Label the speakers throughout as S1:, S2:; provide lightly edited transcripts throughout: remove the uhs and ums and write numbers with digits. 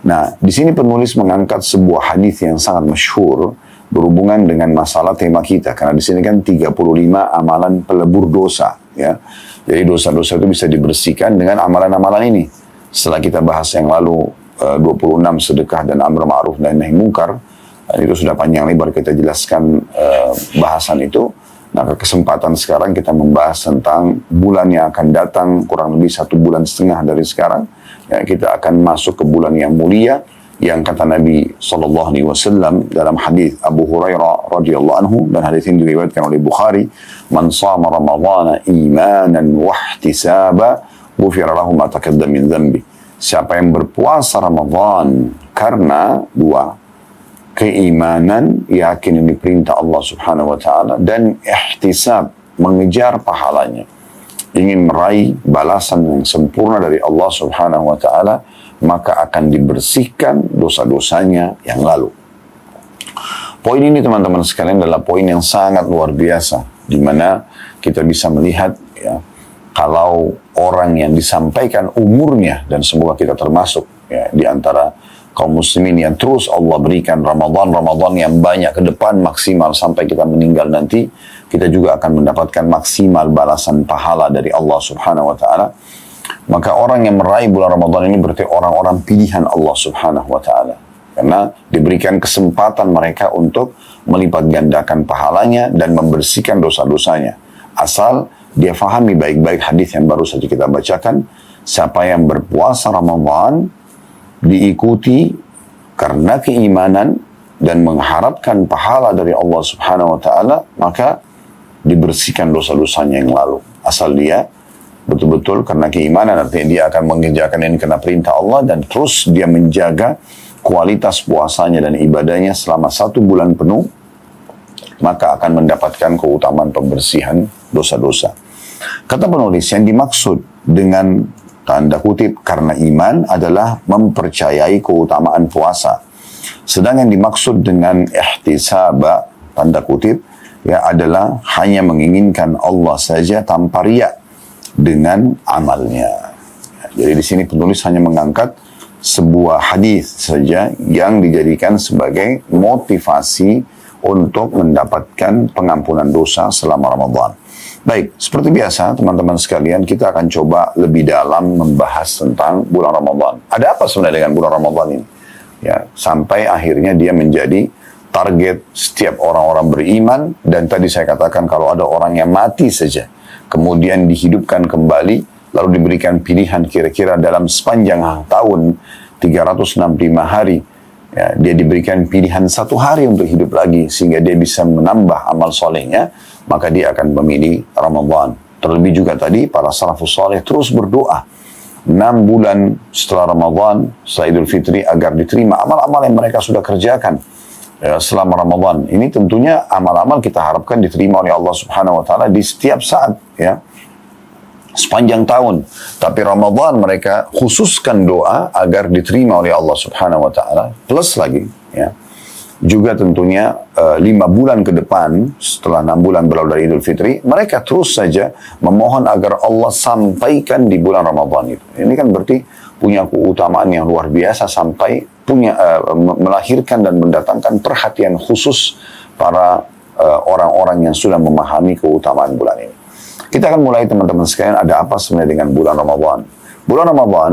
S1: Nah, di sini penulis mengangkat sebuah hadis yang sangat masyhur berhubungan dengan masalah tema kita. Karena di sini kan 35 amalan pelebur dosa. Ya. Jadi dosa-dosa itu bisa dibersihkan dengan amalan-amalan ini. Setelah kita bahas yang lalu 26 sedekah dan amar ma'ruf dan nahi munkar, itu sudah panjang lebar kita jelaskan bahasan itu. Nah, kesempatan sekarang kita membahas tentang bulan yang akan datang kurang lebih 1,5 bulan dari sekarang. Ya, kita akan masuk ke bulan yang mulia yang kata Nabi SAW dalam hadis Abu Hurairah radhiyallahu anhu, dan hadis ini diriwayatkan oleh Bukhari, "Man shama Ramadhana imanan wa ihtisaba, ghufira lahu ma taqaddama min dhanbi." Siapa yang berpuasa Ramadan karena dua, keimanan, yakin ini perintah Allah Subhanahu wa taala, dan ihtisab, mengejar pahalanya, ingin meraih balasan yang sempurna dari Allah Subhanahu wa taala, maka akan dibersihkan dosa-dosanya yang lalu. Poin ini teman-teman sekalian adalah poin yang sangat luar biasa, di mana kita bisa melihat ya, kalau orang yang disampaikan umurnya, dan semoga kita termasuk ya, di antara kaum muslimin yang terus Allah berikan Ramadan yang banyak ke depan, maksimal sampai kita meninggal nanti, kita juga akan mendapatkan maksimal balasan pahala dari Allah Subhanahu wa taala. Maka orang yang meraih bulan Ramadan ini berarti orang-orang pilihan Allah Subhanahu wa taala. Karena diberikan kesempatan mereka untuk melipat gandakan pahalanya dan membersihkan dosa-dosanya. Asal dia fahami baik-baik hadis yang baru saja kita bacakan, siapa yang berpuasa Ramadan diikuti karena keimanan dan mengharapkan pahala dari Allah Subhanahu wa taala, maka dibersihkan dosa-dosanya yang lalu. Asal dia betul-betul karena keimanan, artinya dia akan mengerjakan ini karena perintah Allah, dan terus dia menjaga kualitas puasanya dan ibadahnya selama 1 bulan penuh, maka akan mendapatkan keutamaan pembersihan dosa-dosa. Kata penulis, yang dimaksud dengan tanda kutip karena iman adalah mempercayai keutamaan puasa. Sedang yang dimaksud dengan ihtisaba, tanda kutip, ya adalah hanya menginginkan Allah saja tanpa riya dengan amalnya. Jadi di sini penulis hanya mengangkat sebuah hadis saja yang dijadikan sebagai motivasi untuk mendapatkan pengampunan dosa selama Ramadan. Baik, seperti biasa teman-teman sekalian, kita akan coba lebih dalam membahas tentang bulan Ramadan. Ada apa sebenarnya dengan bulan Ramadan ini? Ya, sampai akhirnya dia menjadi target setiap orang-orang beriman, dan tadi saya katakan kalau ada orang yang mati saja kemudian dihidupkan kembali, lalu diberikan pilihan kira-kira dalam sepanjang tahun 365 hari, ya, dia diberikan pilihan 1 hari untuk hidup lagi sehingga dia bisa menambah amal solehnya, maka dia akan memilih Ramadan. Terlebih juga tadi para salafus soleh terus berdoa 6 bulan setelah Ramadan, setelah Idul Fitri, agar diterima amal-amal yang mereka sudah kerjakan selama Ramadan. Ini tentunya amal-amal kita harapkan diterima oleh Allah Subhanahu wa taala di setiap saat, ya, sepanjang tahun. Tapi Ramadan mereka khususkan doa agar diterima oleh Allah Subhanahu wa taala. Plus lagi, ya, juga tentunya 5 bulan ke depan setelah 6 bulan berlalu dari Idul Fitri, mereka terus saja memohon agar Allah sampaikan di bulan Ramadan itu. Ini kan berarti punya keutamaan yang luar biasa, sampai punya melahirkan dan mendatangkan perhatian khusus para orang-orang yang sudah memahami keutamaan bulan ini. Kita akan mulai teman-teman sekalian, ada apa sebenarnya dengan bulan Ramadan. Bulan Ramadan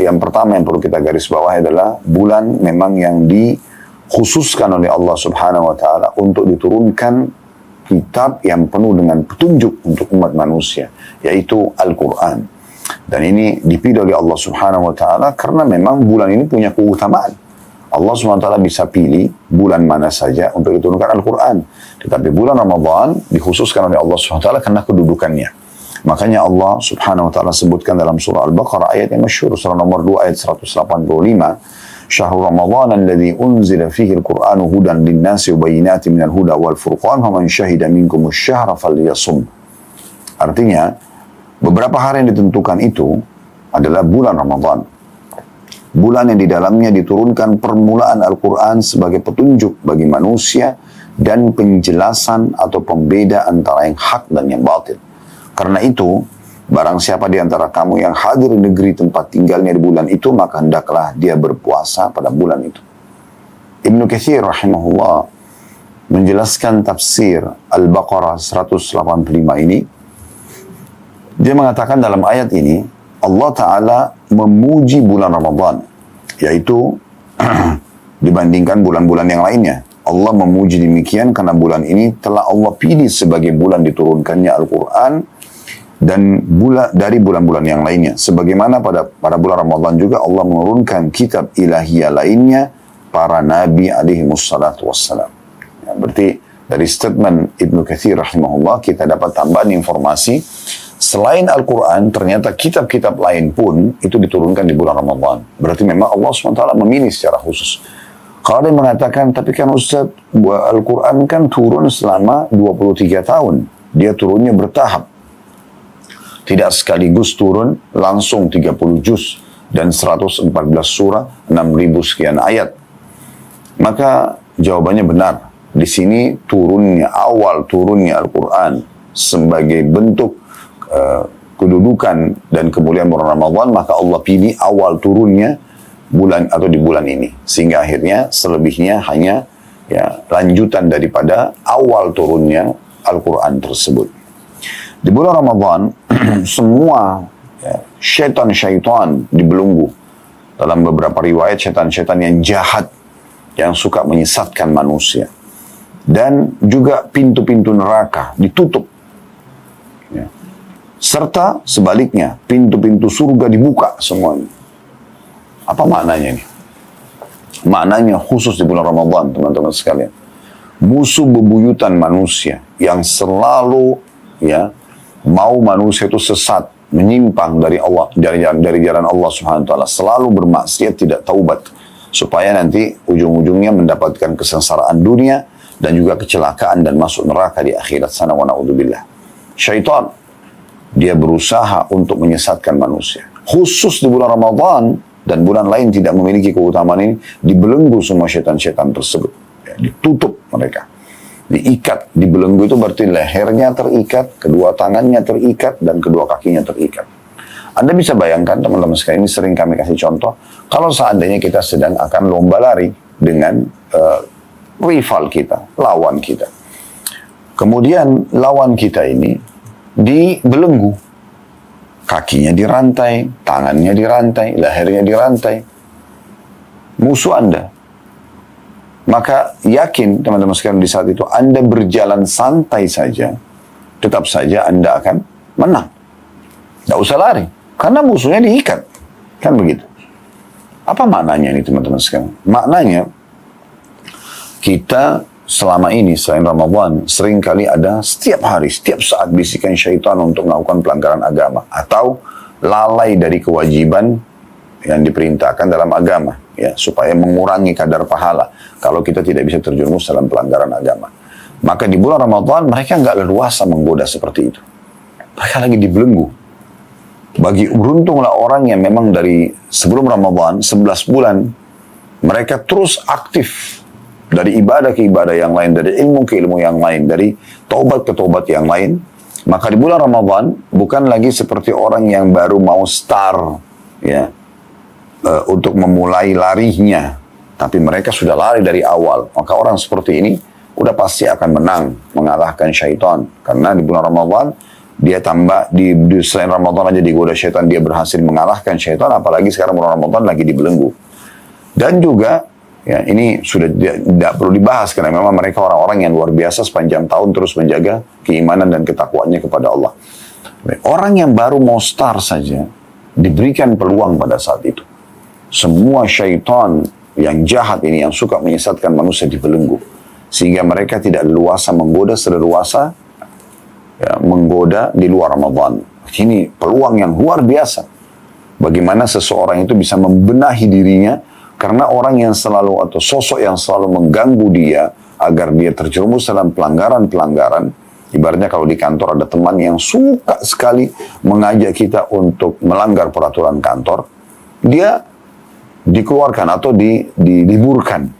S1: yang pertama yang perlu kita garis bawahi adalah bulan memang yang dikhususkan oleh Allah Subhanahu wa taala untuk diturunkan kitab yang penuh dengan petunjuk untuk umat manusia, yaitu Al-Quran. Dan ini dipilih oleh Allah Subhanahu wa taala karena memang bulan ini punya keutamaan. Allah Subhanahu wa taala bisa pilih bulan mana saja untuk diturunkan Al-Quran. Tetapi bulan Ramadan dikhususkan oleh Allah Subhanahu wa taala karena kedudukannya. Makanya Allah Subhanahu wa taala sebutkan dalam surah Al-Baqarah ayat yang masyhur, surah nomor 2 ayat 185, "Syahrul Ramadan alladzi unzila fihi al-Qur'anu hudan lin-nasi wa bayyinatin minal huda wal furqan, faman syahida minkumus syahra falyasum." Artinya, beberapa hari yang ditentukan itu adalah bulan Ramadan. Bulan yang di dalamnya diturunkan permulaan Al-Quran sebagai petunjuk bagi manusia dan penjelasan atau pembeda antara yang hak dan yang batil. Karena itu, barang siapa di antara kamu yang hadir di negeri tempat tinggalnya di bulan itu, maka hendaklah dia berpuasa pada bulan itu. Ibnu Katsir rahimahullah menjelaskan tafsir Al-Baqarah 185 ini. Dia mengatakan dalam ayat ini, Allah Ta'ala memuji bulan Ramadan, yaitu dibandingkan bulan-bulan yang lainnya. Allah memuji demikian karena bulan ini telah Allah pilih sebagai bulan diturunkannya Al-Quran dan dari bulan-bulan yang lainnya. Sebagaimana pada bulan Ramadan juga Allah menurunkan kitab ilahiyah lainnya, para nabi alaihi wassalatu wassalam. Ya, berarti dari statement Ibnu Katsir rahimahullah kita dapat tambahan informasi, selain Al-Quran ternyata kitab-kitab lain pun itu diturunkan di bulan Ramadan. Berarti memang Allah SWT memilih secara khusus. Kalau dia mengatakan, tapi kan Ustaz, Al-Quran kan turun selama 23 tahun. Dia turunnya bertahap. Tidak sekaligus turun langsung 30 juz dan 114 surah, 6.000 sekian ayat. Maka jawabannya benar. Di sini awal turunnya Al-Quran sebagai bentuk kedudukan dan kemuliaan bulan Ramadan, maka Allah pilih awal turunnya bulan atau di bulan ini, sehingga akhirnya selebihnya hanya lanjutan daripada awal turunnya Al-Quran tersebut. Di bulan Ramadan semua syaitan-syaitan dibelenggu. Dalam beberapa riwayat syaitan-syaitan yang jahat yang suka menyesatkan manusia, dan juga pintu-pintu neraka ditutup, serta sebaliknya pintu-pintu surga dibuka semuanya. Apa maknanya ini? Maknanya khusus di bulan Ramadan, teman-teman sekalian. Musuh bebuyutan manusia yang selalu mau manusia itu sesat, menyimpang dari Allah, dari jalan Allah Subhanahu wa taala, selalu bermaksiat, tidak taubat, supaya nanti ujung-ujungnya mendapatkan kesengsaraan dunia dan juga kecelakaan dan masuk neraka di akhirat sana, wa na'udzubillah. Syaitan dia berusaha untuk menyesatkan manusia. Khusus di bulan Ramadan dan bulan lain tidak memiliki keutamaan ini, dibelenggu semua syaitan-syaitan tersebut. Ditutup mereka. Diikat. Dibelenggu itu berarti lehernya terikat, kedua tangannya terikat, dan kedua kakinya terikat. Anda bisa bayangkan, teman-teman sekalian, ini sering kami kasih contoh, kalau seandainya kita sedang akan lomba lari dengan rival kita, lawan kita. Kemudian lawan kita ini dibelenggu. Kakinya dirantai, tangannya dirantai, lehernya dirantai. Musuh Anda. Maka yakin teman-teman sekalian di saat itu Anda berjalan santai saja, tetap saja Anda akan menang. Tidak usah lari, karena musuhnya diikat. Kan begitu. Apa maknanya ini teman-teman sekalian? Maknanya kita selama ini selain Ramadan seringkali ada setiap hari, setiap saat bisikan syaitan untuk melakukan pelanggaran agama atau lalai dari kewajiban yang diperintahkan dalam agama, supaya mengurangi kadar pahala kalau kita tidak bisa terjerumus dalam pelanggaran agama. Maka di bulan Ramadan mereka nggak leluasa menggoda seperti itu. Mereka lagi dibelenggu. Beruntunglah orang yang memang dari sebelum Ramadan 11 bulan mereka terus aktif dari ibadah ke ibadah yang lain, dari ilmu ke ilmu yang lain, dari taubat ke taubat yang lain. Maka di bulan Ramadan bukan lagi seperti orang yang baru mau start untuk memulai larinya, tapi mereka sudah lari dari awal. Maka orang seperti ini udah pasti akan menang, mengalahkan syaitan, karena di bulan Ramadan dia tambah di selain Ramadan aja digoda syaitan, dia berhasil mengalahkan syaitan, apalagi sekarang bulan Ramadan lagi dibelenggu. Dan juga ini sudah tidak perlu dibahas karena memang mereka orang-orang yang luar biasa sepanjang tahun terus menjaga keimanan dan ketakwaannya kepada Allah. Orang yang baru mau start saja diberikan peluang pada saat itu. Semua syaitan yang jahat ini yang suka menyesatkan manusia dibelenggu, sehingga mereka tidak leluasa menggoda seleluasa menggoda di luar Ramadan. Ini peluang yang luar biasa. Bagaimana seseorang itu bisa membenahi dirinya, karena orang yang selalu atau sosok yang selalu mengganggu dia agar dia terjerumus dalam pelanggaran-pelanggaran. Ibaratnya kalau di kantor ada teman yang suka sekali mengajak kita untuk melanggar peraturan kantor, dia dikeluarkan atau diliburkan.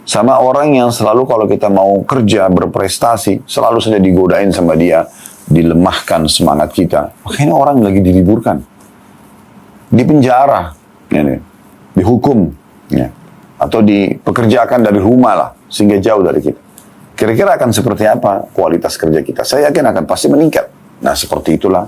S1: Sama orang yang selalu kalau kita mau kerja berprestasi, selalu saja digodain sama dia, dilemahkan semangat kita. Makanya orang lagi diliburkan, di penjara, ya, dihukum, ya, atau dipekerjakan dari rumah lah, sehingga jauh dari kita. Kira-kira akan seperti apa kualitas kerja kita? Saya yakin akan pasti meningkat. Nah, seperti itulah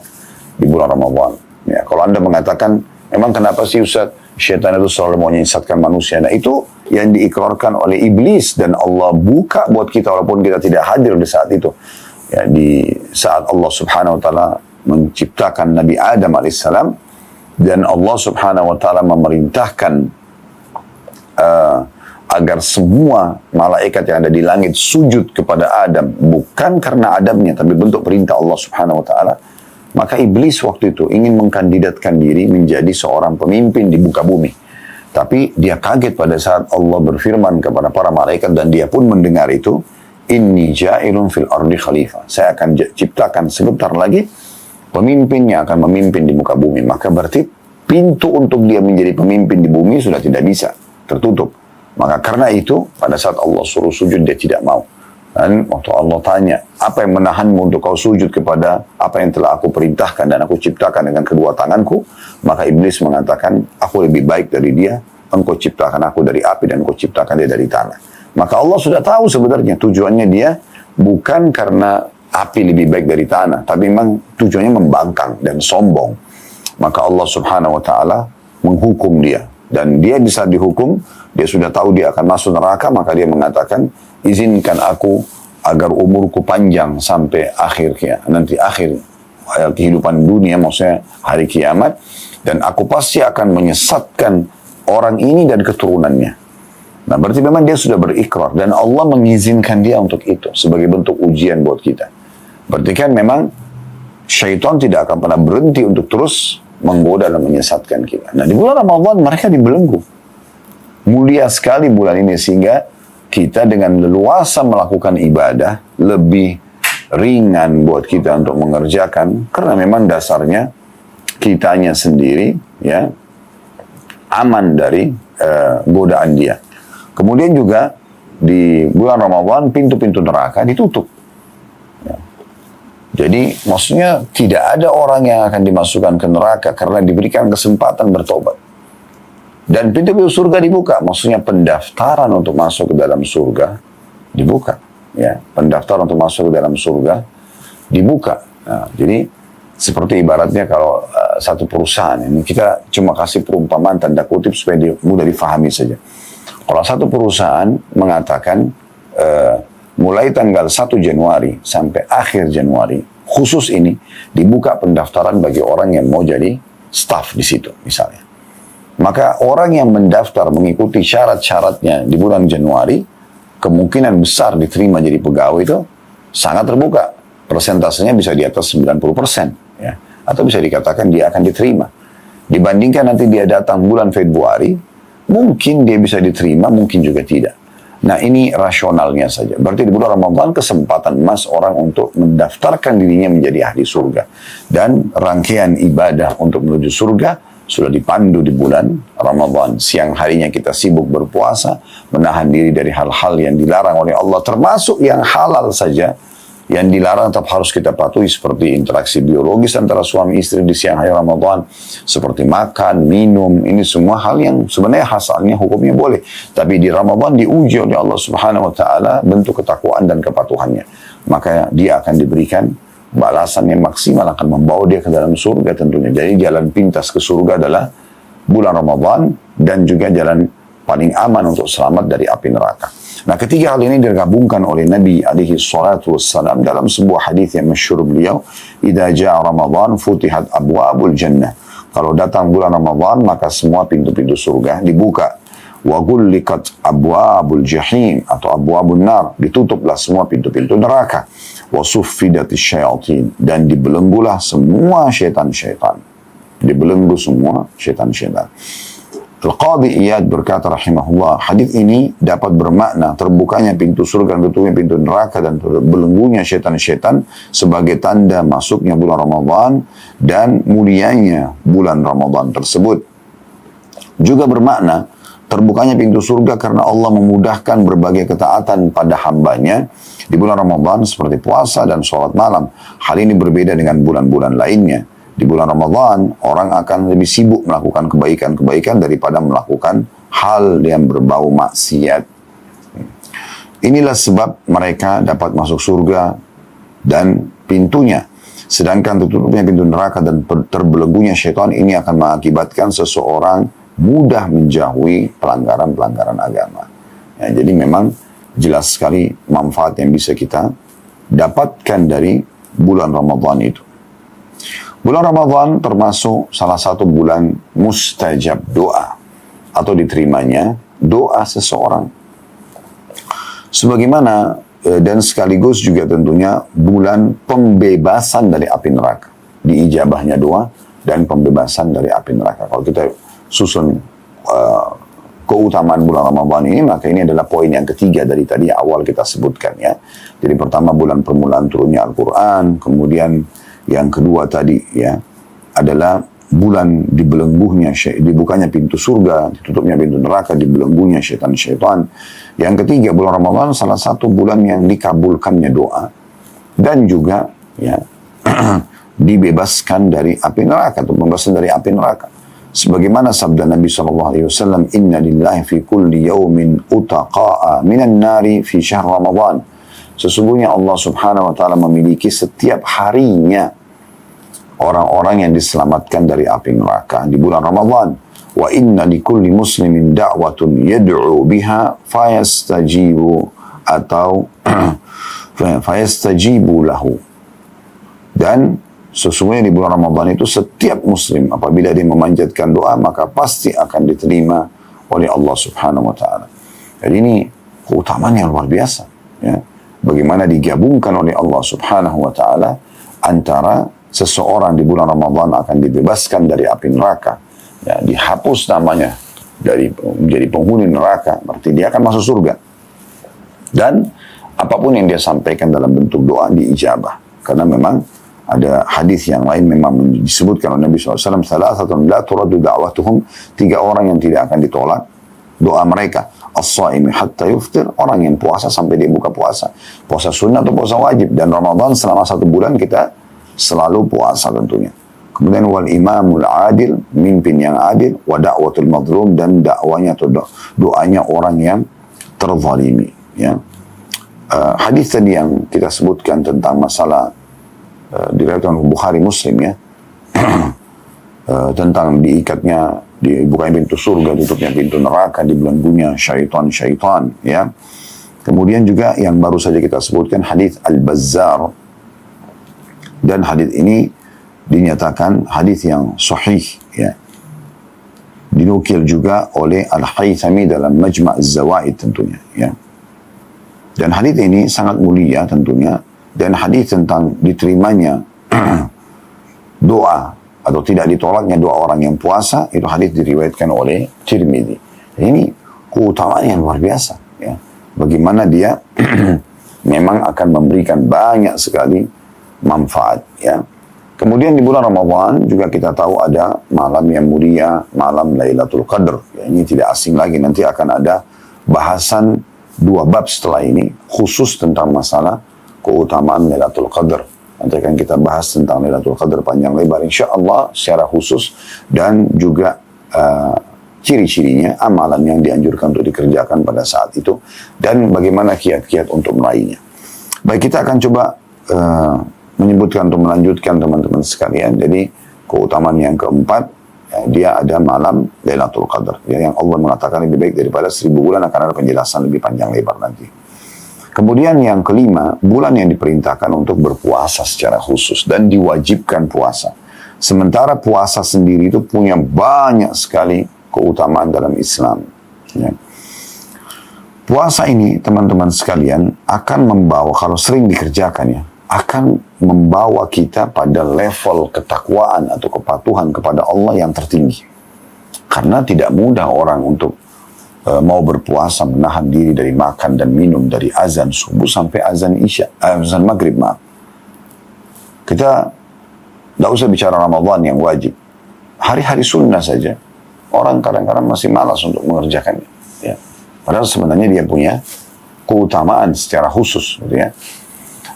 S1: di bulan Ramadan. Ya, kalau Anda mengatakan, memang kenapa sih Ustaz, syaitan itu selalu mau menyesatkan manusia? Nah, itu yang diikrarkan oleh iblis, dan Allah buka buat kita walaupun kita tidak hadir di saat itu. Ya, di saat Allah Subhanahu wa taala menciptakan Nabi Adam alaihissalam, dan Allah Subhanahu wa taala memerintahkan agar semua malaikat yang ada di langit sujud kepada Adam, bukan karena Adamnya, tapi bentuk perintah Allah Subhanahu wa taala. Maka iblis waktu itu ingin mengkandidatkan diri menjadi seorang pemimpin di muka bumi. Tapi dia kaget pada saat Allah berfirman kepada para malaikat, dan dia pun mendengar itu, inni ja'ilun fil ardi khalifah. Saya akan ciptakan sebentar lagi pemimpin yang akan memimpin di muka bumi. Maka berarti pintu untuk dia menjadi pemimpin di bumi sudah tidak bisa, tertutup. Maka karena itu pada saat Allah suruh sujud dia tidak mau. Dan waktu Allah tanya, apa yang menahanmu untuk kau sujud kepada apa yang telah aku perintahkan dan aku ciptakan dengan kedua tanganku? Maka iblis mengatakan, aku lebih baik dari dia, engkau ciptakan aku dari api dan engkau ciptakan dia dari tanah. Maka Allah sudah tahu sebenarnya tujuannya dia bukan karena api lebih baik dari tanah, tapi memang tujuannya membangkang dan sombong. Maka Allah Subhanahu wa taala menghukum dia, dan dia bisa dihukum, dia sudah tahu dia akan masuk neraka, maka dia mengatakan, izinkan aku agar umurku panjang sampai nanti akhir kehidupan dunia, maksudnya hari kiamat, dan aku pasti akan menyesatkan orang ini dan keturunannya. Nah, berarti memang dia sudah berikrar, dan Allah mengizinkan dia untuk itu sebagai bentuk ujian buat kita. Berarti kan memang syaitan tidak akan pernah berhenti untuk terus menggoda dan menyesatkan kita. Nah, di bulan Ramadan mereka dibelenggu. Mulia sekali bulan ini, sehingga kita dengan leluasa melakukan ibadah lebih ringan buat kita untuk mengerjakan, karena memang dasarnya kitanya sendiri ya aman dari godaan dia. Kemudian juga di bulan Ramadan pintu-pintu neraka ditutup. Ya. Jadi maksudnya tidak ada orang yang akan dimasukkan ke neraka karena diberikan kesempatan bertobat. Dan pintu-pintu surga dibuka, maksudnya pendaftaran untuk masuk ke dalam surga dibuka. Ya, pendaftaran untuk masuk ke dalam surga dibuka. Nah, jadi seperti ibaratnya kalau satu perusahaan, ini kita cuma kasih perumpamaan tanda kutip supaya mudah difahami saja. Kalau satu perusahaan mengatakan mulai tanggal 1 Januari sampai akhir Januari, khusus ini dibuka pendaftaran bagi orang yang mau jadi staff di situ misalnya. Maka orang yang mendaftar mengikuti syarat-syaratnya di bulan Januari, kemungkinan besar diterima jadi pegawai itu sangat terbuka. Persentasenya bisa di atas 90%. Ya. Atau bisa dikatakan dia akan diterima. Dibandingkan nanti dia datang bulan Februari, mungkin dia bisa diterima, mungkin juga tidak. Nah, ini rasionalnya saja. Berarti di bulan Ramadan kesempatan emas orang untuk mendaftarkan dirinya menjadi ahli surga. Dan rangkaian ibadah untuk menuju surga sudah dipandu di bulan Ramadan. Siang harinya kita sibuk berpuasa, menahan diri dari hal-hal yang dilarang oleh Allah, termasuk yang halal saja. Yang dilarang tetap harus kita patuhi, seperti interaksi biologis antara suami istri di siang hari Ramadan, seperti makan, minum, ini semua hal yang sebenarnya asalnya hukumnya boleh. Tapi di Ramadan diuji oleh Allah Subhanahu wa taala bentuk ketakwaan dan kepatuhannya. Maka dia akan diberikan balasan yang maksimal, akan membawa dia ke dalam surga tentunya. Jadi jalan pintas ke surga adalah bulan Ramadan, dan juga jalan paling aman untuk selamat dari api neraka. Nah, ketiga hal ini digabungkan oleh Nabi alaihi salatu wassalam dalam sebuah hadis yang masyhur beliau, "Idza jaa Ramadan futihat abwabul jannah." Kalau datang bulan Ramadan, maka semua pintu-pintu surga dibuka. Wa ghulliqat abwabul jahim, atau abwabun nar, ditutuplah semua pintu-pintu neraka. Wa suffidatis syayatin, dan dibelenggulah semua syaitan-syaitan. Dibelenggu semua syaitan-syaitan. Al-Qadhi Iyad berkata rahimahullah, hadis ini dapat bermakna terbukanya pintu surga dan tutupnya pintu neraka dan belenggunya syaitan-syaitan sebagai tanda masuknya bulan Ramadan dan mulianya bulan Ramadan tersebut. Juga bermakna terbukanya pintu surga karena Allah memudahkan berbagai ketaatan pada hambanya di bulan Ramadan seperti puasa dan sholat malam. Hal ini berbeda dengan bulan-bulan lainnya. Di bulan Ramadan, orang akan lebih sibuk melakukan kebaikan-kebaikan daripada melakukan hal yang berbau maksiat. Inilah sebab mereka dapat masuk surga dan pintunya. Sedangkan tertutupnya pintu neraka dan terbelenggunya syaitan ini akan mengakibatkan seseorang mudah menjauhi pelanggaran-pelanggaran agama. Ya, jadi memang jelas sekali manfaat yang bisa kita dapatkan dari bulan Ramadan itu. Bulan Ramadan termasuk salah satu bulan mustajab doa atau diterimanya doa seseorang. Sebagaimana dan sekaligus juga tentunya bulan pembebasan dari api neraka. Diijabahnya doa dan pembebasan dari api neraka. Kalau kita susun keutamaan bulan Ramadan ini, maka ini adalah poin yang ketiga dari tadi awal kita sebutkan ya. Jadi pertama bulan permulaan turunnya Al-Quran, kemudian yang kedua tadi ya adalah bulan dibukanya pintu surga, ditutupnya pintu neraka, dibelenggunya syaitan-syaitan. Yang ketiga bulan Ramadan salah satu bulan yang dikabulkannya doa dan juga ya dibebaskan dari api neraka atau pembebasan dari api neraka. Sebagaimana sabda Nabi SAW, Inna lillahi fi kulli yawmin utaqa'a minan nari fi syahr Ramadan. Sesungguhnya Allah Subhanahu wa Ta'ala memiliki setiap harinya orang-orang yang diselamatkan dari api neraka di bulan Ramadan. Wa inna likulli muslimin da'watun yad'u biha fayastajibu atau fayastajibu lahu. Dan sesungguhnya di bulan Ramadan itu setiap muslim apabila dia memanjatkan doa maka pasti akan diterima oleh Allah Subhanahu wa Ta'ala. Jadi ini keutamaan yang luar biasa ya. Bagaimana digabungkan oleh Allah Subhanahu wa Ta'ala antara seseorang di bulan Ramadan akan dibebaskan dari api neraka ya, dihapus namanya dari menjadi penghuni neraka, berarti dia akan masuk surga. Dan apapun yang dia sampaikan dalam bentuk doa diijabah. Karena memang ada hadis yang lain memang disebutkan oleh Nabi SAW, salasatun la turaddu da'watuhum, 3 orang yang tidak akan ditolak doa mereka. As-saimi hatta yuftir, orang yang puasa sampai dia buka puasa. Puasa sunnah atau puasa wajib. Dan Ramadan selama 1 bulan kita selalu puasa tentunya. Kemudian wal imamul adil, mimpin yang adil, wa da'watul mazlum, dan dakwanya atau doanya orang yang terzalimi ya. Hadis tadi yang kita sebutkan tentang masalah diriwayatkan Bukhari Muslim ya tentang diikatnya, dibukanya pintu surga, tutupnya pintu neraka, dibelenggunya syaitan-syaitan ya. Kemudian juga yang baru saja kita sebutkan hadis Al-Bazzar, dan hadis ini dinyatakan hadis yang sahih ya. Dinukil juga oleh Al-Haythami dalam Majma' Az-Zawaid tentunya ya. Dan hadis ini sangat mulia tentunya, dan hadis tentang diterimanya doa atau tidak ditolaknya doa orang yang puasa, itu hadis diriwayatkan oleh Tirmidzi. Ini keutamaan yang luar biasa ya. Bagaimana dia memang akan memberikan banyak sekali manfaat ya. Kemudian di bulan Ramadan juga kita tahu ada malam yang mulia, malam Lailatul Qadar. Ya, ini tidak asing lagi, nanti akan ada bahasan 2 bab setelah ini khusus tentang masalah keutamaan Lailatul Qadar. Nanti akan kita bahas tentang Lailatul Qadar panjang lebar insyaAllah secara khusus, dan juga ciri-cirinya, amalan yang dianjurkan untuk dikerjakan pada saat itu, dan bagaimana kiat-kiat untuk meraihnya. Baik, kita akan coba menyebutkan atau melanjutkan teman-teman sekalian. Jadi keutamaan yang keempat ya, dia ada malam Lailatul Qadar ya, yang Allah mengatakan lebih baik daripada 1000 bulan, akan ada penjelasan lebih panjang lebar nanti. Kemudian yang kelima, bulan yang diperintahkan untuk berpuasa secara khusus dan diwajibkan puasa. Sementara puasa sendiri itu punya banyak sekali keutamaan dalam Islam ya. Puasa ini teman-teman sekalian akan membawa, kalau sering dikerjakan ya, akan membawa kita pada level ketakwaan atau kepatuhan kepada Allah yang tertinggi. Karena tidak mudah orang untuk mau berpuasa, menahan diri dari makan dan minum dari azan subuh sampai azan azan maghrib maaf. Kita tidak usah bicara Ramadan yang wajib. Hari-hari sunnah saja orang kadang-kadang masih malas untuk mengerjakannya. Ya. Padahal sebenarnya dia punya keutamaan secara khusus. Gitu ya.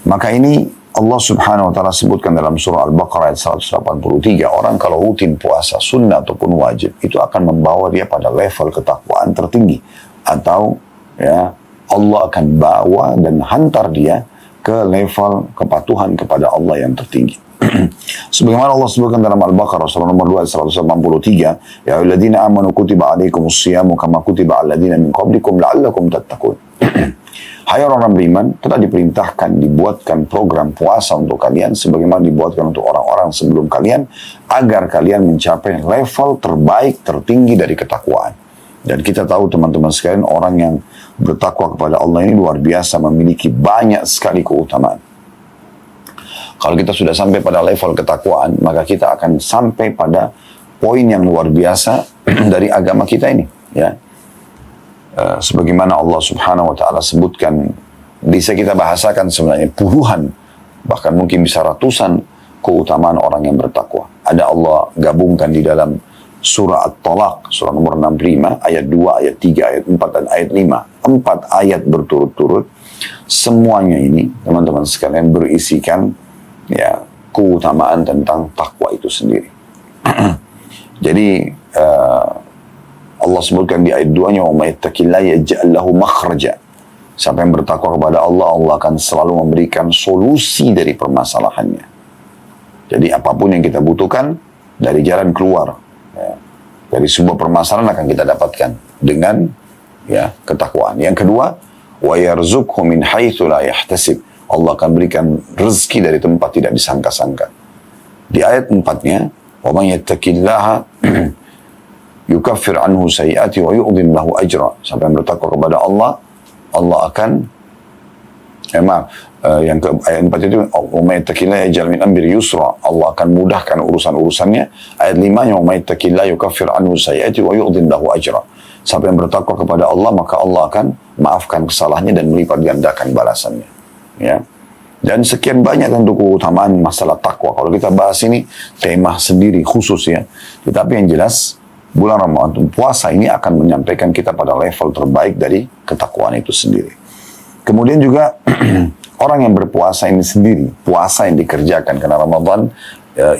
S1: Maka ini Allah subhanahu wa ta'ala sebutkan dalam surah Al-Baqarah ayat 183, orang kalau rutin puasa sunnah ataupun wajib, itu akan membawa dia pada level ketakwaan tertinggi. Atau ya Allah akan bawa dan hantar dia ke level kepatuhan kepada Allah yang tertinggi. Sebagaimana Allah sebutkan dalam Al-Baqarah surah nomor 2 183, ya ayyuhalladzina amanu kutiba alaikumus siyamu kama kutiba alal ladzina min qablikum la'allakum tattaqun. Hai orang-orang beriman, telah diperintahkan dibuatkan program puasa untuk kalian sebagaimana dibuatkan untuk orang-orang sebelum kalian agar kalian mencapai level terbaik tertinggi dari ketakwaan. Dan kita tahu teman-teman sekalian, orang yang bertakwa kepada Allah ini luar biasa, memiliki banyak sekali keutamaan. Kalau kita sudah sampai pada level ketakwaan, maka kita akan sampai pada poin yang luar biasa dari agama kita ini, ya. Sebagaimana Allah subhanahu wa ta'ala sebutkan, bisa kita bahasakan sebenarnya puluhan, bahkan mungkin bisa ratusan keutamaan orang yang bertakwa. Ada Allah gabungkan di dalam surah At-Talaq, surah nomor 65, ayat 2, ayat 3, ayat 4, dan ayat 5. 4 ayat berturut-turut, semuanya ini, teman-teman sekalian, berisikan ya keutamaan tentang takwa itu sendiri. Jadi, Allah sebutkan di ayat 2-nya, wa may yattaqillaha yaj'al lahu makhraja. Siapa yang bertakwa kepada Allah, Allah akan selalu memberikan solusi dari permasalahannya. Jadi apapun yang kita butuhkan dari jalan keluar, ya, dari sebuah permasalahan akan kita dapatkan dengan ya ketakwaan. Yang kedua, wa yarzuqhu min haitsu la yahtasib. Allah akan berikan rezeki dari tempat tidak disangka-sangka. Di ayat 4-nya, wa may yattaqillaha yukaffir anhu sayyiati wa yu'dhim lahu ajra. Siapa yang bertakwa kepada Allah, Allah akan yang ke ayat 4 itu, wa may yattaqillaha yaj'al min amri yusra. Allah akan mudahkan urusan-urusannya. Ayat 5-nya, wa may yattaqillaha yukaffir anhu sayyiati wa yu'dhim lahu ajra. Siapa yang bertakwa kepada Allah, maka Allah akan maafkan kesalahannya dan melipat gandakan balasannya. Ya. Dan sekian banyak tentu keutamaan masalah takwa. Kalau kita bahas ini tema sendiri khusus ya. Tetapi yang jelas bulan Ramadan puasa ini akan menyampaikan kita pada level terbaik dari ketakwaan itu sendiri. Kemudian juga orang yang berpuasa ini sendiri, puasa yang dikerjakan karena Ramadan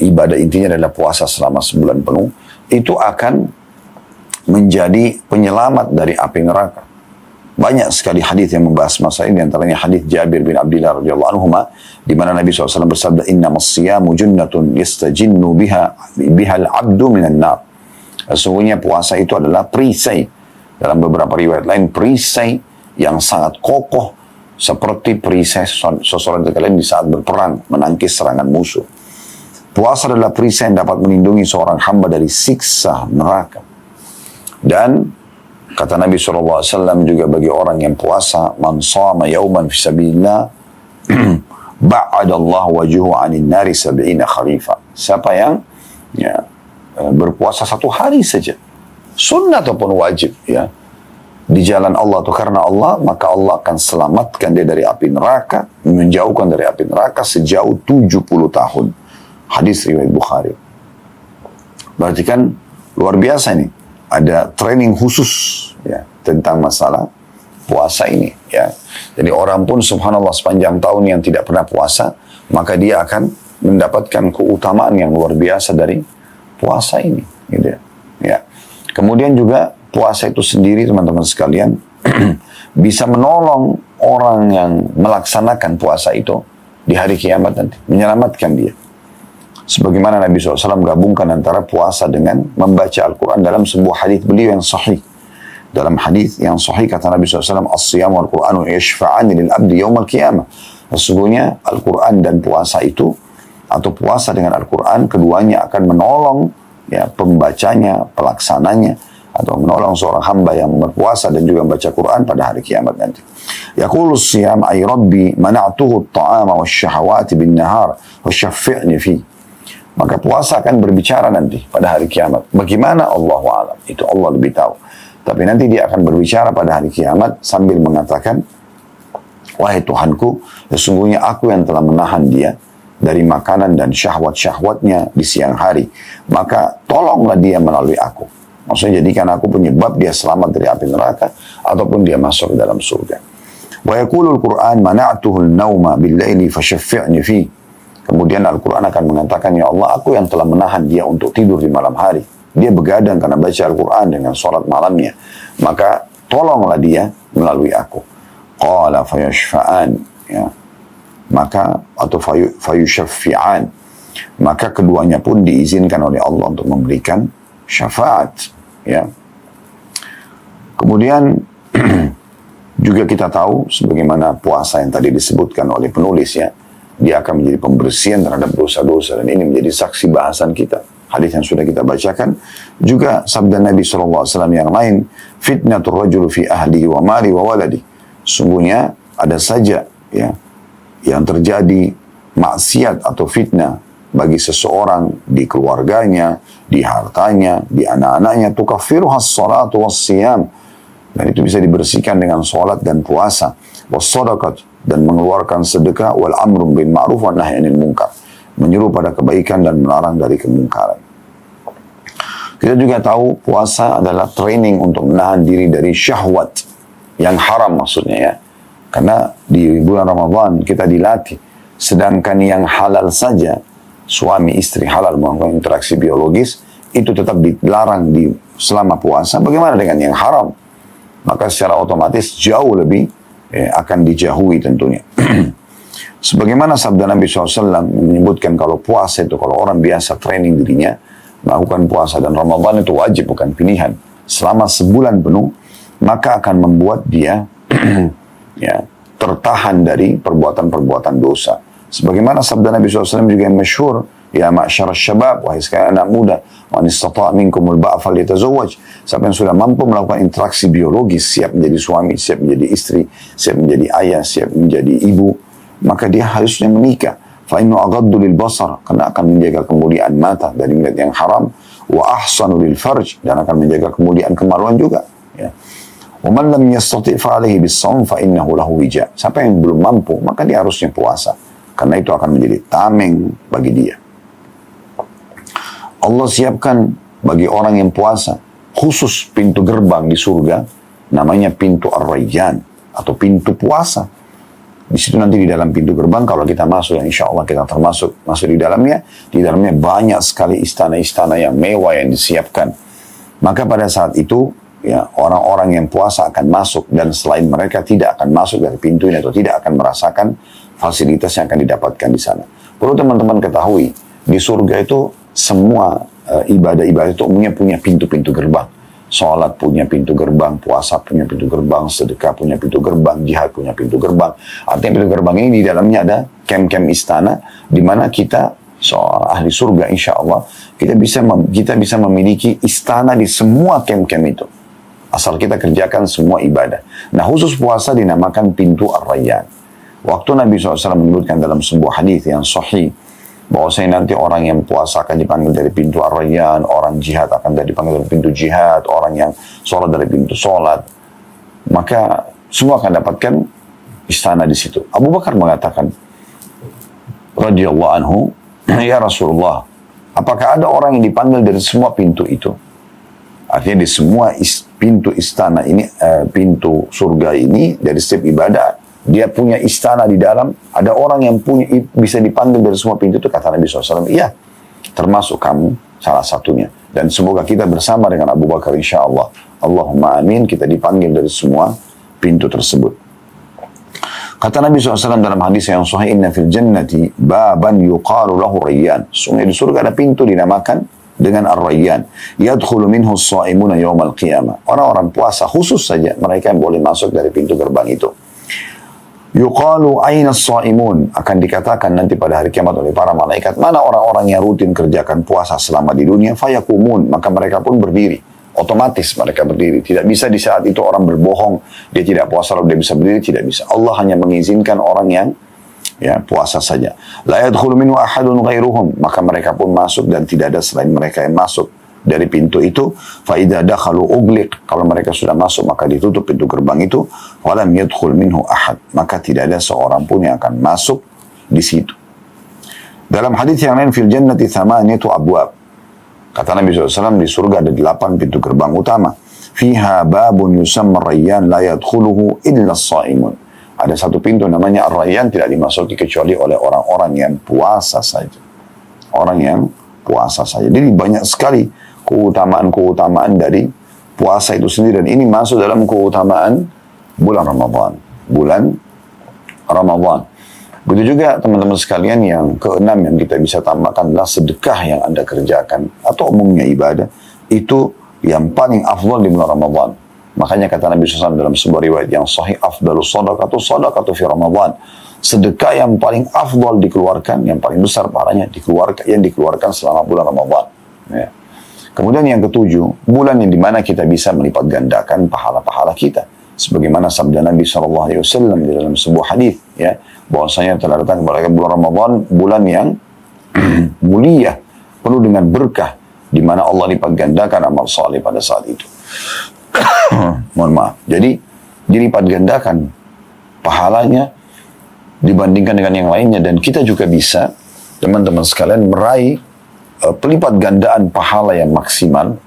S1: ibadah intinya adalah puasa selama sebulan penuh, itu akan menjadi penyelamat dari api neraka. Banyak sekali hadis yang membahas masalah ini, antaranya hadis Jabir bin Abdullah radhiyallahu anhu, di mana Nabi SAW bersabda, innamas siyamu junnatun yastajinnu biha al-abdu minan nar. Sesungguhnya puasa itu adalah perisai. Dalam beberapa riwayat lain, perisai yang sangat kokoh, seperti perisai seseorang kalian di saat berperang, menangkis serangan musuh. Puasa adalah perisai yang dapat melindungi seorang hamba dari siksa neraka. Dan kata Nabi SAW juga bagi orang yang puasa, man shama yawman fi sabilillah ba'adallahu wajuhu 'anil nari 70 kharifa. Siapa yang berpuasa satu hari saja, sunnah ataupun wajib ya, di jalan Allah atau karena Allah, maka Allah akan selamatkan dia dari api neraka, menjauhkan dari api neraka sejauh 70 tahun. Hadis riwayat Bukhari. Berarti kan luar biasa nih. Ada training khusus ya tentang masalah puasa ini ya. Jadi orang pun subhanallah sepanjang tahun yang tidak pernah puasa, maka dia akan mendapatkan keutamaan yang luar biasa dari puasa ini gitu ya. Kemudian juga puasa itu sendiri teman-teman sekalian bisa menolong orang yang melaksanakan puasa itu di hari kiamat nanti, menyelamatkan dia. Sebagaimana Nabi SAW gabungkan antara puasa dengan membaca Al-Quran dalam sebuah hadis beliau yang sahih. Dalam hadis yang sahih kata Nabi SAW, as-siyam wal-Qur'anu yashfa'ani lil-abdi yawmal qiyamah. Sesungguhnya Al-Quran dan puasa itu, atau puasa dengan Al-Quran, keduanya akan menolong ya pembacanya, pelaksananya, atau menolong seorang hamba yang berpuasa dan juga membaca Quran pada hari kiamat nanti. Yaqulu as-siyam ay rabbi mana'tuhu at-ta'ama wash-shahawati bin-nahar wash-shaffi'ni fi. Maka puasa akan berbicara nanti pada hari kiamat. Bagaimana? Allahu a'lam. Itu Allah lebih tahu. Tapi nanti dia akan berbicara pada hari kiamat sambil mengatakan, wahai Tuhanku, sesungguhnya aku yang telah menahan dia dari makanan dan syahwat-syahwatnya di siang hari. Maka tolonglah dia melalui aku. Maksudnya jadikan aku penyebab dia selamat dari api neraka ataupun dia masuk ke dalam surga. Wa yaqulul Qur'an mana'tuhu an-nauma bil-laili fashaffi'ni fi. Kemudian Al-Quran akan mengatakan, ya Allah, aku yang telah menahan dia untuk tidur di malam hari. Dia begadang karena baca Al-Quran dengan sholat malamnya. Maka tolonglah dia melalui aku. Qala fayashfa'an. Ya. Maka, atau fayushaffi'an. Maka keduanya pun diizinkan oleh Allah untuk memberikan syafaat. Ya. Kemudian, juga kita tahu, sebagaimana puasa yang tadi disebutkan oleh penulis ya, dia akan menjadi pembersihan terhadap dosa-dosa, dan ini menjadi saksi bahasan kita. Hadis yang sudah kita bacakan, juga sabda Nabi SAW yang lain, fitnatul rajul fi ahlihi wa mali wa waladi. Sungguhnya ada saja ya yang terjadi maksiat atau fitnah bagi seseorang di keluarganya, di hartanya, di anak-anaknya, tukaffiruhas salatu wassiyam. Dan itu bisa dibersihkan dengan sholat dan puasa, wassadaqat, dan mengeluarkan sedekah, wal amru bil ma'ruf wa nahy 'anil munkar, menyuruh pada kebaikan dan melarang dari kemungkaran. Kita juga tahu puasa adalah training untuk menahan diri dari syahwat yang haram maksudnya ya. Karena di bulan Ramadan kita dilatih, sedangkan yang halal saja, suami istri halal melakukan interaksi biologis, itu tetap dilarang selama puasa. Bagaimana dengan yang haram? Maka secara otomatis jauh lebih akan dijauhi tentunya. Sebagaimana sabda Nabi SAW menyebutkan kalau puasa itu, kalau orang biasa training dirinya, melakukan puasa dan Ramadan itu wajib bukan pilihan, selama sebulan penuh, maka akan membuat dia ya, tertahan dari perbuatan-perbuatan dosa. Sebagaimana sabda Nabi SAW juga yang masyhur, ya ma'syarasy syabab, wahai sekalian anak muda, man istata'a minkumul ba'a falyatazawwaj. Siapa yang sudah mampu melakukan interaksi biologis, siap menjadi suami, siap menjadi istri, siap menjadi ayah, siap menjadi ibu, maka dia harusnya menikah. Fa innu aghaddu lil basar, karena akan menjaga kemuliaan mata dari melihat yang haram, wa ahsanu lil farj, dan akan menjaga kemuliaan kemaluan juga, ya. Wa man lam yastati' fa 'alaihi bis-shaum fa innahu lahu wija. Siapa yang belum mampu, maka dia harusnya puasa, karena itu akan menjadi tameng bagi dia. Allah siapkan bagi orang yang puasa khusus pintu gerbang di surga, namanya pintu Ar-Rayyan atau pintu puasa. Di situ nanti di dalam pintu gerbang, kalau kita masuk, dan insya Allah kita termasuk masuk di dalamnya. Di dalamnya banyak sekali istana-istana yang mewah yang disiapkan. Maka pada saat itu ya orang-orang yang puasa akan masuk, dan selain mereka tidak akan masuk dari pintu ini atau tidak akan merasakan fasilitas yang akan didapatkan di sana. Perlu teman-teman ketahui, di surga itu semua ibadah-ibadah itu umumnya punya pintu-pintu gerbang. Salat punya pintu gerbang, puasa punya pintu gerbang, sedekah punya pintu gerbang, jihad punya pintu gerbang. Artinya pintu gerbang ini di dalamnya ada kem-kem istana, di mana kita seorang ahli surga insya Allah kita bisa memiliki istana di semua kem-kem itu. Asal kita kerjakan semua ibadah. Nah khusus puasa dinamakan pintu Ar-Rayyan. Waktu Nabi SAW menyebutkan dalam sebuah hadis yang sahih, bahwasanya nanti orang yang puasa akan dipanggil dari pintu Ar-Rayyan, orang jihad akan dipanggil dari pintu jihad, orang yang sholat dari pintu sholat. Maka semua akan dapatkan istana di situ. Abu Bakar mengatakan, radhiyallahu anhu, ya Rasulullah, apakah ada orang yang dipanggil dari semua pintu itu? Artinya di semua pintu istana ini, pintu surga ini, dari setiap ibadah, dia punya istana di dalam, ada orang yang bisa dipanggil dari semua pintu itu, kata Nabi SAW, iya, termasuk kamu salah satunya. Dan semoga kita bersama dengan Abu Bakar insya Allah. Allahumma amin, kita dipanggil dari semua pintu tersebut. Kata Nabi SAW dalam hadis yang sahih, inna fil jannati baban yuqalu lahu Rayyan. Sungguh di surga ada pintu dinamakan dengan Ar-Rayyan. Yadkhulu minhu as-sha'imuna yawmal qiyamah. Orang-orang puasa khusus saja mereka yang boleh masuk dari pintu gerbang itu. Yuqalu aina as-sha'imun, akan dikatakan nanti pada hari kiamat oleh para malaikat, mana orang-orang yang rutin kerjakan puasa selama di dunia? Fayaqumun, maka mereka pun berdiri. Otomatis mereka berdiri. Tidak bisa di saat itu orang berbohong, dia tidak puasa lalu dia bisa berdiri, tidak bisa. Allah hanya mengizinkan orang yang ya puasa saja. La yadkhulu minhu ahadun ghairuhum, maka mereka pun masuk dan tidak ada selain mereka yang masuk dari pintu itu. Fa idza dakhalu ughliq, kalau mereka sudah masuk maka ditutup pintu gerbang itu. Wa lam yadkhul minhu ahad, maka tidak ada seorang pun yang akan masuk di situ. Dalam hadis yang lain, fil jannati thamaniyatu abwab, Kata Nabi SAW, di surga ada 8 pintu gerbang utama. Fiha babun yusamma rayyan la yadkhuluhu illa as-saimun. Ada satu pintu namanya Ar-Rayyan, tidak dimasuki kecuali oleh orang-orang yang puasa saja. Orang yang puasa saja. Jadi banyak sekali keutamaan-keutamaan dari puasa itu sendiri. Dan ini masuk dalam keutamaan bulan Ramadan. Bulan Ramadan. Begitu juga teman-teman sekalian, yang keenam yang kita bisa tambahkan adalah sedekah yang Anda kerjakan atau umumnya ibadah. Itu yang paling afdal di bulan Ramadan. Makanya kata Nabi SAW dalam sebuah riwayat yang sahih, afdalus sadaqatu fi Ramadan. Sedekah yang paling afdal dikeluarkan, yang paling besar pahalanya yang dikeluarkan selama bulan Ramadan. Ya. Kemudian yang ketujuh, bulan yang dimana kita bisa melipat gandakan pahala-pahala kita. Sebagaimana sabda Nabi SAW di dalam sebuah hadis, ya, bahwasanya telah datang kepada bulan Ramadan, bulan yang mulia, penuh dengan berkah, di mana Allah lipat gandakan amal saleh pada saat itu. Mohon maaf. Jadi dilipat gandakan pahalanya dibandingkan dengan yang lainnya, dan kita juga bisa, teman-teman sekalian, meraih pelipat gandaan pahala yang maksimal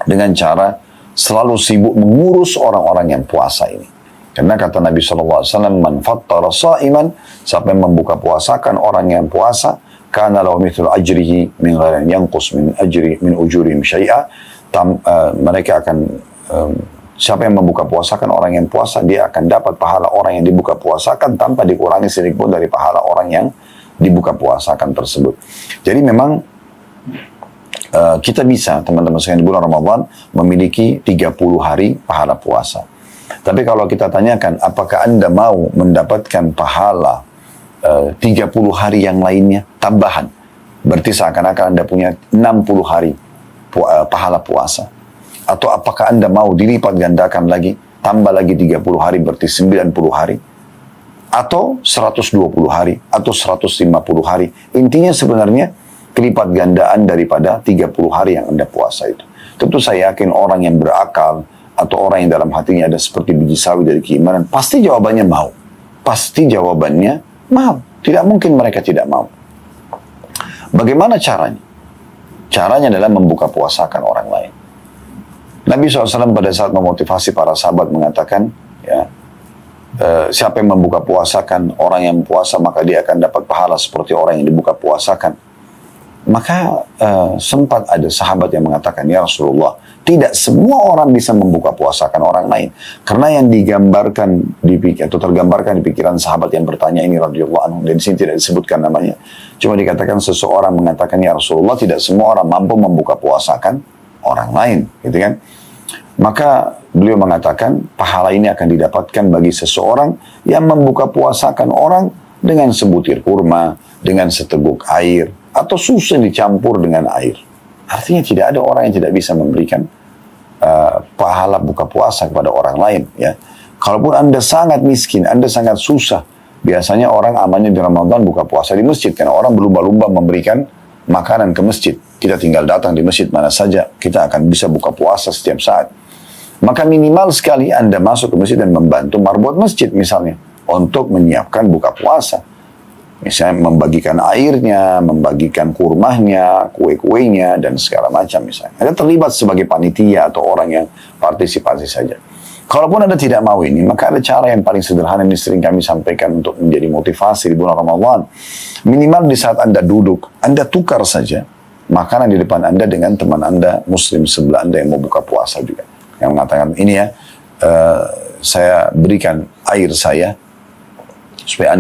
S1: dengan cara selalu sibuk mengurus orang-orang yang puasa ini. Karena kata Nabi SAW, man fattara sa'iman, siapa yang membuka puasakan orang yang puasa, kana lahu mithlu ajrihi min ghairi yanqus min ujurihim syai'a. Mereka akan siapa yang membuka puasakan orang yang puasa, dia akan dapat pahala orang yang dibuka puasakan tanpa dikurangi sedikit pun dari pahala orang yang dibuka puasakan tersebut. Jadi memang kita bisa, teman-teman sekalian, di bulan Ramadan memiliki 30 hari pahala puasa. Tapi kalau kita tanyakan, apakah Anda mau mendapatkan pahala 30 hari yang lainnya tambahan? Berarti seakan-akan Anda punya 60 hari pahala puasa. Atau apakah Anda mau dilipat gandakan lagi, tambah lagi 30 hari, berarti 90 hari? Atau 120 hari? Atau 150 hari? Intinya sebenarnya kelipat gandaan daripada 30 hari yang Anda puasa itu. Tentu saya yakin orang yang berakal atau orang yang dalam hatinya ada seperti biji sawi dari keimanan, pasti jawabannya mau. Pasti jawabannya mau. Tidak mungkin mereka tidak mau. Bagaimana caranya? Caranya adalah membuka puasakan orang lain. Nabi SAW pada saat memotivasi para sahabat mengatakan, ya, siapa yang membuka puasakan orang yang puasa, maka dia akan dapat pahala seperti orang yang dibuka puasakan. Maka sempat ada sahabat yang mengatakan, ya Rasulullah, tidak semua orang bisa membuka puasakan orang lain. Karena yang digambarkan atau tergambarkan di pikiran sahabat yang bertanya ini radhiyallahu anhu, dan di sini tidak disebutkan namanya, cuma dikatakan seseorang mengatakan, ya Rasulullah, tidak semua orang mampu membuka puasakan orang lain, gitu kan? Maka beliau mengatakan, pahala ini akan didapatkan bagi seseorang yang membuka puasakan orang dengan sebutir kurma, dengan seteguk air, atau susu yang dicampur dengan air. Artinya tidak ada orang yang tidak bisa memberikan pahala buka puasa kepada orang lain. Ya. Kalaupun Anda sangat miskin, Anda sangat susah, biasanya orang amannya di Ramadan buka puasa di masjid, karena orang berlumba-lumba memberikan makanan ke masjid. Kita tinggal datang di masjid mana saja, kita akan bisa buka puasa setiap saat. Maka minimal sekali Anda masuk ke masjid dan membantu marbot masjid misalnya, untuk menyiapkan buka puasa. Misalnya membagikan airnya, membagikan kurmahnya, kue-kuenya, dan segala macam misalnya. Anda terlibat sebagai panitia atau orang yang partisipasi saja. Kalaupun Anda tidak mau ini, maka ada cara yang paling sederhana yang sering kami sampaikan untuk menjadi motivasi di bulan Ramadan. Minimal di saat Anda duduk, Anda tukar saja makanan di depan Anda dengan teman Anda, Muslim sebelah Anda yang mau buka puasa juga. Yang mengatakan, ini ya, saya berikan air saya, supaya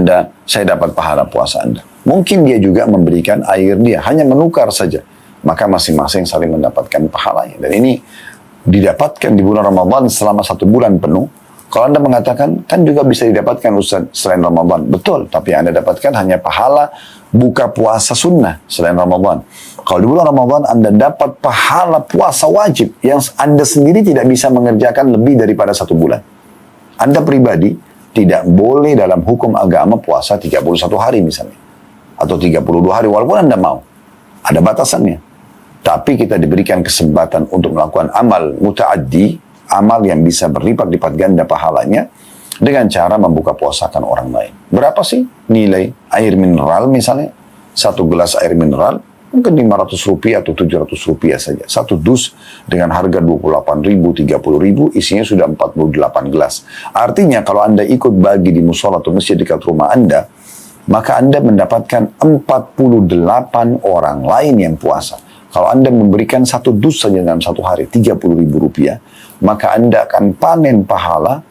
S1: saya dapat pahala puasa Anda. Mungkin dia juga memberikan air dia, hanya menukar saja. Maka masing-masing saling mendapatkan pahalanya. Dan ini didapatkan di bulan Ramadan selama 1 bulan penuh. Kalau Anda mengatakan, kan juga bisa didapatkan Ustaz selain Ramadan. Betul, tapi Anda dapatkan hanya pahala buka puasa sunnah selain Ramadan. Kalau di bulan Ramadan Anda dapat pahala puasa wajib yang Anda sendiri tidak bisa mengerjakan lebih daripada 1 bulan. Anda pribadi tidak boleh dalam hukum agama puasa 31 hari misalnya. Atau 32 hari, walaupun Anda mau. Ada batasannya. Tapi kita diberikan kesempatan untuk melakukan amal muta'addi, amal yang bisa berlipat-lipat ganda pahalanya, dengan cara membuka puasakan orang lain. Berapa sih nilai air mineral misalnya? 1 gelas air mineral Mungkin 500 rupiah atau 700 rupiah saja. Satu dus dengan harga 28.000, 30.000, isinya sudah 48 gelas. Artinya kalau Anda ikut bagi di musola atau masjid dekat rumah Anda, maka Anda mendapatkan 48 orang lain yang puasa. Kalau Anda memberikan satu dus saja dalam satu hari, 30.000 rupiah, maka Anda akan panen pahala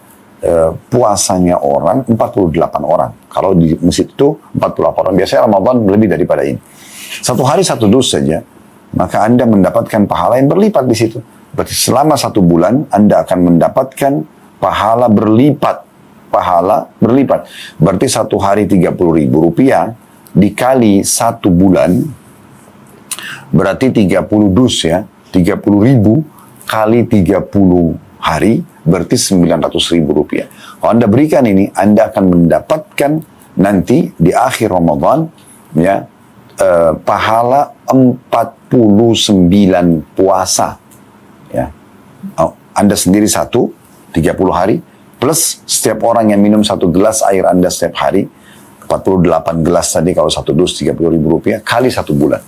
S1: puasanya orang 48 orang. Kalau di masjid itu 48 orang. Biasanya Ramadan lebih daripada ini. Satu hari satu dus saja, maka Anda mendapatkan pahala yang berlipat di situ. Berarti selama 1 bulan Anda akan mendapatkan pahala berlipat. Pahala berlipat. Berarti satu hari 30.000 rupiah dikali 1 bulan, berarti 30 dus ya. 30.000 kali 30 hari, berarti 900.000 rupiah. Kalau Anda berikan ini, Anda akan mendapatkan nanti di akhir Ramadan, ya, pahala 49 puasa. Ya. Anda sendiri 30 hari, plus setiap orang yang minum 1 gelas air Anda setiap hari, 48 gelas tadi kalau satu dus 30.000 rupiah, kali 1 bulan.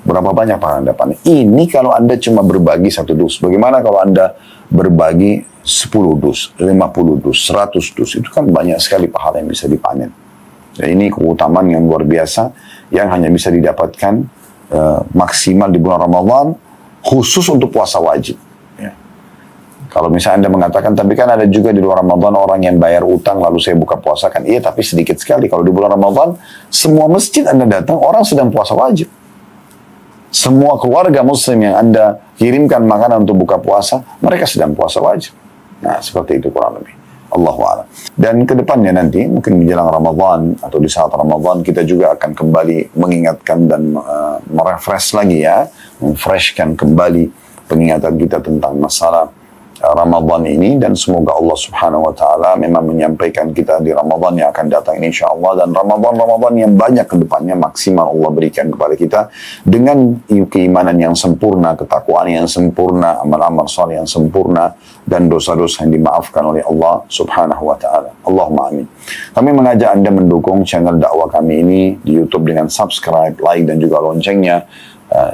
S1: Berapa banyak pahala Anda panen? Ini kalau Anda cuma berbagi 1 dus. Bagaimana kalau Anda berbagi 10 dus, 50 dus, 100 dus? Itu kan banyak sekali pahala yang bisa dipanen. Dan ini keutamaan yang luar biasa yang hanya bisa didapatkan maksimal di bulan Ramadan khusus untuk puasa wajib. Ya. Kalau misalnya Anda mengatakan, tapi kan ada juga di luar Ramadan orang yang bayar utang lalu saya buka puasa, kan iya, tapi sedikit sekali. Kalau di bulan Ramadan semua masjid Anda datang orang sedang puasa wajib. Semua keluarga muslim yang Anda kirimkan makanan untuk buka puasa, mereka sedang puasa wajib. Nah, seperti itu kurang lebih. Allahu a'lam. Dan kedepannya nanti, mungkin menjelang Ramadan atau di saat Ramadan, kita juga akan kembali mengingatkan dan merefresh lagi ya, memfreshkan kembali pengingatan kita tentang masalah Ramadan ini, dan semoga Allah Subhanahu wa taala memang menyampaikan kita di Ramadan yang akan datang ini insyaallah, dan Ramadan yang banyak ke depannya maksimal Allah berikan kepada kita dengan keimanan yang sempurna, ketakwaan yang sempurna, amal-amal saleh yang sempurna, dan dosa-dosa yang dimaafkan oleh Allah Subhanahu wa taala. Allahumma amin. Kami mengajak Anda mendukung channel dakwah kami ini di YouTube dengan subscribe, like, dan juga loncengnya,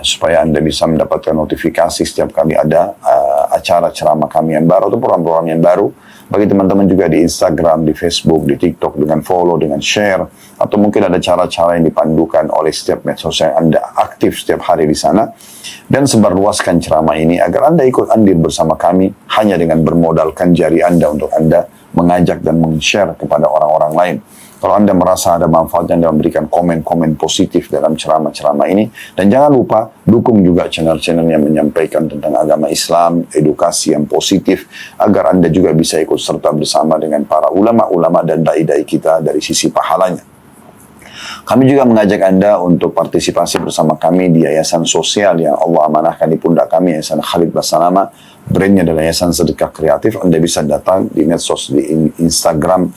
S1: supaya Anda bisa mendapatkan notifikasi setiap kali ada acara ceramah kami yang baru atau program-program yang baru. Bagi teman-teman juga di Instagram, di Facebook, di TikTok, dengan follow, dengan share, atau mungkin ada cara-cara yang dipandukan oleh setiap medsos yang Anda aktif setiap hari di sana, dan sebarluaskan ceramah ini agar Anda ikut andil bersama kami hanya dengan bermodalkan jari Anda untuk Anda mengajak dan meng-share kepada orang-orang lain. Kalau Anda merasa ada manfaatnya, Anda memberikan komen-komen positif dalam ceramah-ceramah ini. Dan jangan lupa, dukung juga channel-channel yang menyampaikan tentang agama Islam, edukasi yang positif, agar Anda juga bisa ikut serta bersama dengan para ulama-ulama dan dai-dai kita dari sisi pahalanya. Kami juga mengajak Anda untuk partisipasi bersama kami di yayasan sosial yang Allah amanahkan di pundak kami, Yayasan Khalid Basalamah. Brandnya adalah Yayasan Sedekah Kreatif. Anda bisa datang di medsos, di Instagram,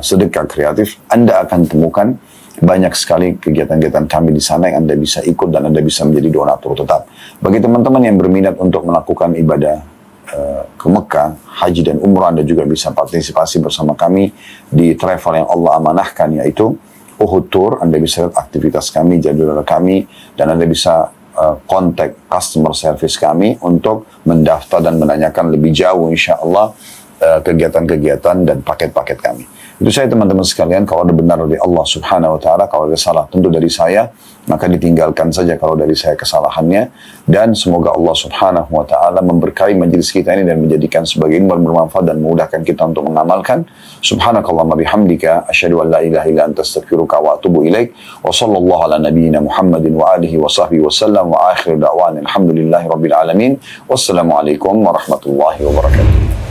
S1: Sedekah Kreatif. Anda akan temukan banyak sekali kegiatan-kegiatan kami di sana yang Anda bisa ikut dan Anda bisa menjadi donatur tetap. Bagi teman-teman yang berminat untuk melakukan ibadah ke Mekah, haji dan umrah, Anda juga bisa partisipasi bersama kami di travel yang Allah amanahkan, yaitu Uhud Tour. Anda bisa lihat aktivitas kami, jadwal kami, dan Anda bisa kontak customer service kami untuk mendaftar dan menanyakan lebih jauh insya Allah kegiatan-kegiatan dan paket-paket kami. Itu saya teman-teman sekalian. Kalau ada benar dari Allah Subhanahu wa taala, kalau ada salah tentu dari saya, maka ditinggalkan saja kalau dari saya kesalahannya. Dan semoga Allah Subhanahu wa taala memberkahi majelis kita ini dan menjadikan sebagai ilmu yang bermanfaat dan memudahkan kita untuk mengamalkan. Subhanakallahumma bihamdika asyhadu an la ilaha illa anta astaghfiruka wa atubu ilaik. Wa sallallahu ala nabiyyina Muhammadin wa alihi wa sahbihi wasallam, wa akhiru da'wana alhamdulillahi rabbil alamin. Wassalamualaikum warahmatullahi wabarakatuh.